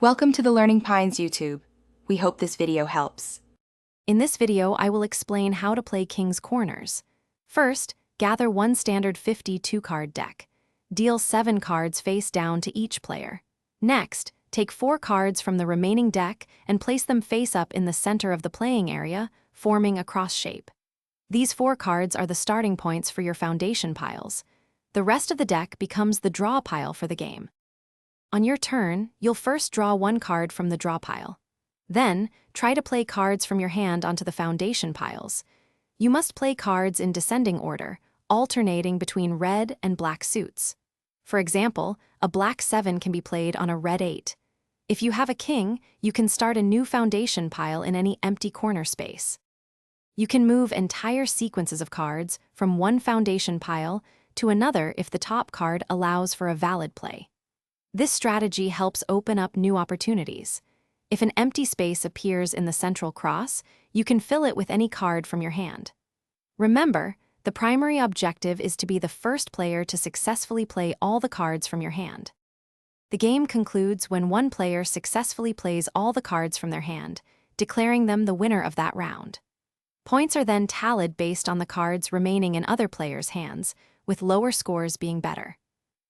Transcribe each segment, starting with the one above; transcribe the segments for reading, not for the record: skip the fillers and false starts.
Welcome to the Learning Pines YouTube. We hope this video helps. In this video, I will explain how to play King's Corners. First, gather one standard 52-card deck. Deal 7 cards face down to each player. Next, take 4 cards from the remaining deck and place them face up in the center of the playing area, forming a cross shape. These 4 cards are the starting points for your foundation piles. The rest of the deck becomes the draw pile for the game. On your turn, you'll first draw 1 card from the draw pile. Then, try to play cards from your hand onto the foundation piles. You must play cards in descending order, alternating between red and black suits. For example, a black 7 can be played on a red 8. If you have a king, you can start a new foundation pile in any empty corner space. You can move entire sequences of cards from one foundation pile to another if the top card allows for a valid play. This strategy helps open up new opportunities. If an empty space appears in the central cross, you can fill it with any card from your hand. Remember, the primary objective is to be the first player to successfully play all the cards from your hand. The game concludes when one player successfully plays all the cards from their hand, declaring them the winner of that round. Points are then tallied based on the cards remaining in other players' hands, with lower scores being better.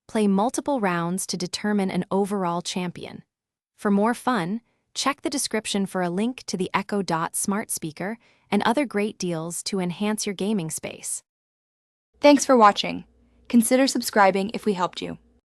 Play multiple rounds to determine an overall champion. For more fun, check the description for a link to the Echo Dot smart speaker and other great deals to enhance your gaming space. Thanks for watching. Consider subscribing if we helped you.